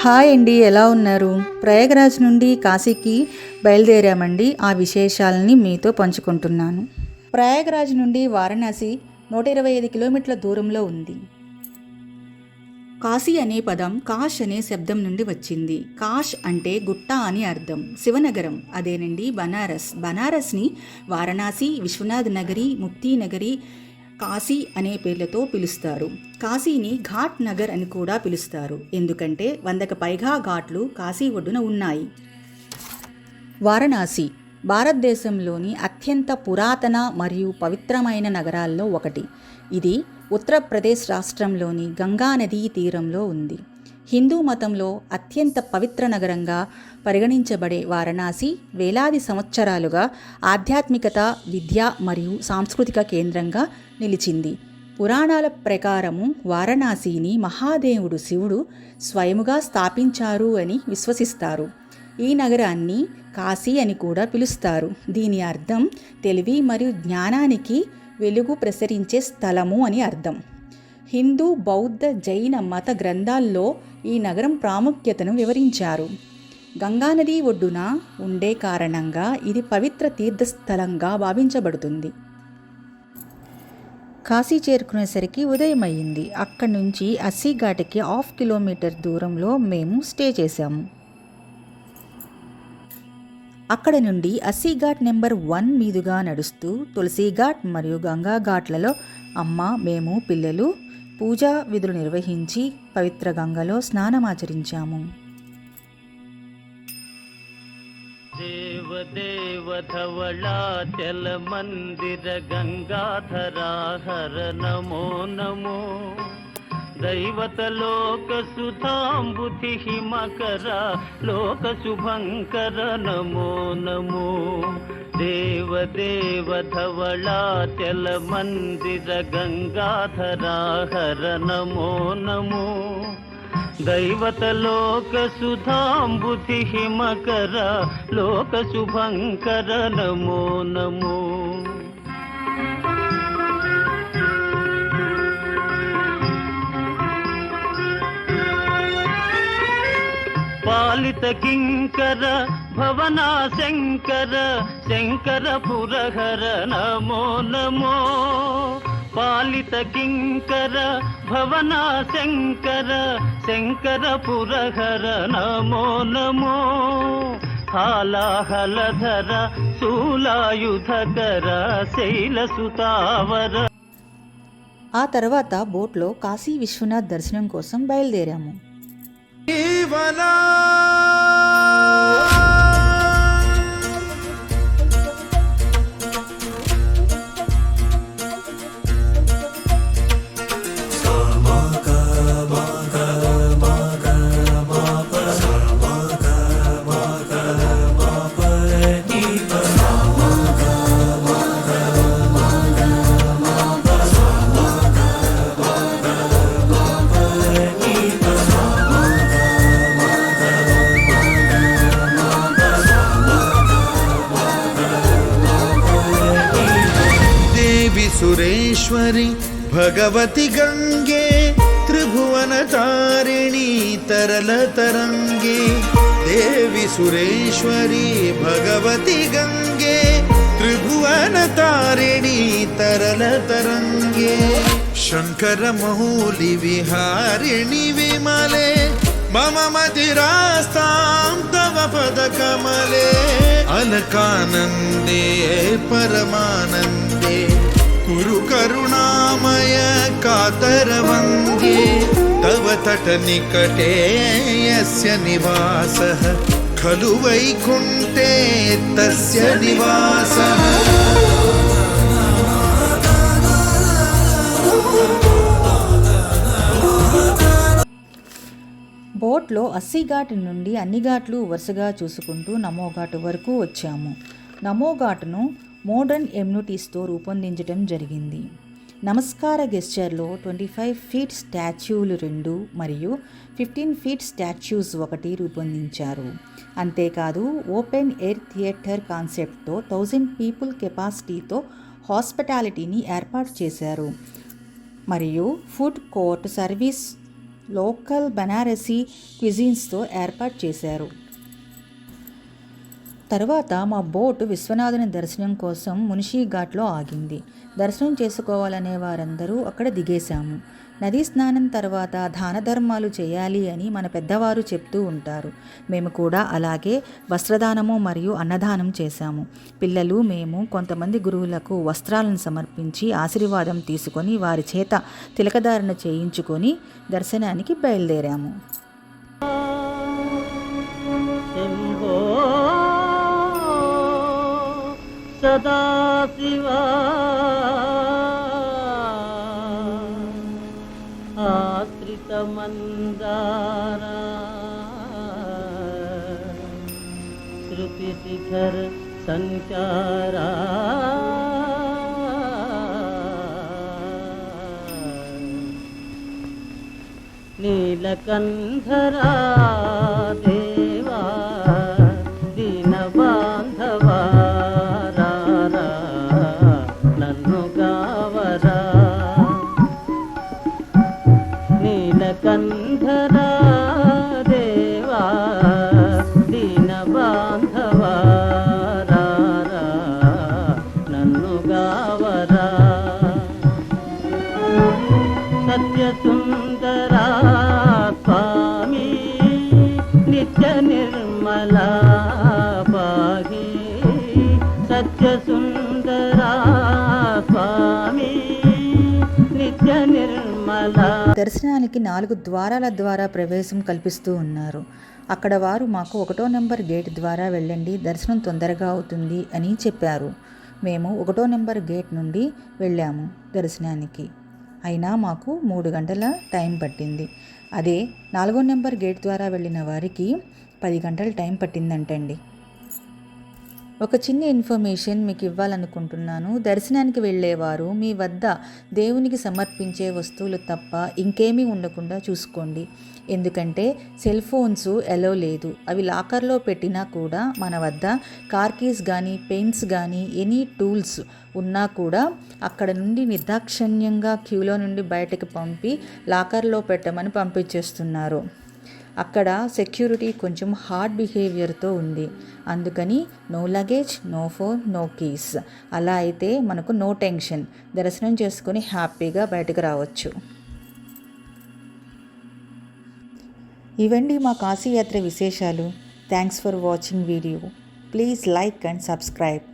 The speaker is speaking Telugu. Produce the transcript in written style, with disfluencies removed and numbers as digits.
హాయ్ అండి, ఎలా ఉన్నారు? ప్రయాగరాజ్ నుండి కాశీకి బయలుదేరామండి. ఆ విశేషాలని మీతో పంచుకుంటున్నాను. ప్రయాగరాజ్ నుండి వారణాసి 125 కిలోమీటర్ల దూరంలో ఉంది. కాశీ అనే పదం కాష్ అనే శబ్దం నుండి వచ్చింది. కాష్ అంటే గుట్ట అని అర్థం. శివనగరం అదేనండి బనారస్. బనారస్ని వారణాసి, విశ్వనాథ్ నగరి, ముక్తి నగరి, కాశీ అనే పేర్లతో పిలుస్తారు. కాశీని ఘాట్ నగర్ అని కూడా పిలుస్తారు, ఎందుకంటే 100కు పైగా ఘాట్లు కాశీ ఒడ్డున ఉన్నాయి. వారణాసి భారతదేశంలోని అత్యంత పురాతన మరియు పవిత్రమైన నగరాల్లో ఒకటి. ఇది ఉత్తరప్రదేశ్ రాష్ట్రంలోని గంగా నదీ తీరంలో ఉంది. హిందూ మతంలో అత్యంత పవిత్ర నగరంగా పరిగణించబడే వారణాసి వేలాది సంవత్సరాలుగా ఆధ్యాత్మికత, విద్య మరియు సాంస్కృతిక కేంద్రంగా నిలిచింది. పురాణాల ప్రకారము వారణాసిని మహాదేవుడు శివుడు స్వయముగా స్థాపించారు అని విశ్వసిస్తారు. ఈ నగరాన్ని కాశీ అని కూడా పిలుస్తారు. దీని అర్థం తెలివి మరియు జ్ఞానానికి వెలుగు ప్రసరించే స్థలము అని అర్థం. హిందూ, బౌద్ధ, జైన మత గ్రంథాల్లో ఈ నగరం ప్రాముఖ్యతను వివరించారు. గంగానది ఒడ్డున ఉండే కారణంగా ఇది పవిత్ర తీర్థస్థలంగా భావించబడుతుంది. కాశీ చేరుకునేసరికి ఉదయం అయ్యింది. అక్కడి నుంచి అస్సీఘాట్కి 1/2 కిలోమీటర్ దూరంలో మేము స్టే చేశాము. అక్కడ నుండి అస్సీఘాట్ నెంబర్ 1 మీదుగా నడుస్తూ తులసీఘాట్ మరియు గంగా ఘాట్లలో అమ్మ, మేము, పిల్లలు పూజా విధులు నిర్వహించి పవిత్ర గంగలో స్నానమాచరించాము. దేవదేవధవళాచల మందిర గంగాధరా హర నమో నమో. దైవత లోక సుధాంబుధి మకర లోక శుభంకర నమో నమో. దేవదేవ ధవళాచల మందిర గంగాధరా హర నమో నమో. దైవత లోక సుధాంబుధి మకర లోక శుభంకర నమో నమో. పాలిత కింకర భవనా శంకర శంకర పురహర నమో నమో. పాలిత కింకర భవనా శంకర శంకర పురహర నమో నమో. హాలాహలధర శూలాయుధకర శైలసుతావర. ఆ తర్వాత బోట్లో కాశీ విశ్వనాథ్ దర్శనం కోసం బయలుదేరాము. सुरेश्वरी भगवती गंगे त्रिभुवन तारिणी तरल तरंगे. देवी सुरेश्वरी भगवती गंगे त्रिभुवन तारिणी तरल तरंगे. शंकर मौली विहारिणी विमले मम मदिरास्तां तव पद कमले. अलकानंदे परमानंदे कुरु करुणामय कातरवंगे. तव तट निकटे यस्य निवासः खलु वैकुंठे तस्य निवासः. బోట్లో అస్సీఘాట్ నుండి అన్ని ఘాట్లు వరుసగా చూసుకుంటూ నమోఘాట్ వరకు వచ్చాము. నమోఘాట్ను మోడర్న్ ఎమ్యూనిటీస్తో రూపొందించడం జరిగింది. నమస్కార గెస్చర్లో 25 ఫీట్ స్టాచ్యూలు 2 మరియు 15 ఫీట్ స్టాచ్యూస్ 1 రూపొందించారు. అంతేకాదు ఓపెన్ ఎయిర్ థియేటర్ కాన్సెప్ట్తో 1000 పీపుల్ కెపాసిటీతో హాస్పిటాలిటీని ఏర్పాటు చేశారు. మరియు food court, service local Banarasi క్విజిన్స్తో ఏర్పాటు చేశారు. తర్వాత మా బోటు విశ్వనాథుని దర్శనం కోసం మున్షీ ఘాట్లో ఆగింది. దర్శనం చేసుకోవాలనే వారందరూ అక్కడ దిగేశాము. నదీ స్నానం తర్వాత దాన ధర్మాలు చేయాలి అని మన పెద్దవారు చెప్తూ ఉంటారు. మేము కూడా అలాగే వస్త్రదానము మరియు అన్నదానం చేశాము. పిల్లలు మేము కొంతమంది గురువులకు వస్త్రాలను సమర్పించి ఆశీర్వాదం తీసుకొని వారి చేత తిలకధారణ చేయించుకొని దర్శనానికి బయలుదేరాము. సదాశివా ఆశ్రిత మందారా శృతి శిఖర సంచారా నీలకంధరా దేవా దీన బాంధవా నీలకంధరా దేవా దీన బాంధవా నన్ను గావరా సత్యసుందరా స్వామి నిత్య నిర్మలా పాహి సత్యసుందరా స్వామి నిత్య నిర్మలా. దర్శనానికి 4 ద్వారాల ద్వారా ప్రవేశం కల్పిస్తూ ఉన్నారు. అక్కడ వారు మాకు 1వ నెంబర్ గేట్ ద్వారా వెళ్ళండి, దర్శనం తొందరగా అవుతుంది అని చెప్పారు. మేము 1వ నెంబర్ గేట్ నుండి వెళ్ళాము దర్శనానికి. అయినా మాకు 3 గంటల టైం పట్టింది. అదే 4వ నెంబర్ గేట్ ద్వారా వెళ్ళిన వారికి 10 గంటల టైం పట్టిందంటండి. ఒక చిన్న ఇన్ఫర్మేషన్ మీకు ఇవ్వాలనుకుంటున్నాను. దర్శనానికి వెళ్ళేవారు మీ వద్ద దేవునికి సమర్పించే వస్తువులు తప్ప ఇంకేమీ ఉండకుండా చూసుకోండి. ఎందుకంటే సెల్ ఫోన్స్ ఎలో లేదు. అవి లాకర్లో పెట్టినా కూడా మన వద్ద కార్ కీస్ కానీ పెన్స్ కానీ ఎనీ టూల్స్ ఉన్నా కూడా అక్కడ నుండి నిర్దాక్షిణ్యంగా క్యూలో నుండి బయటకు పంపి లాకర్లో పెట్టమని పంపించేస్తున్నారు. అక్కడ సెక్యూరిటీ కొంచెం హార్డ్ బిహేవియర్తో ఉంది. అందుకని no luggage, no phone, no keys. అలా అయితే మనకు నో టెన్షన్, దర్శనం చేసుకొని హ్యాపీగా బయటకు రావచ్చు. ఇవండి మా కాశీయాత్ర విశేషాలు. Thanks for watching video. Please like and subscribe.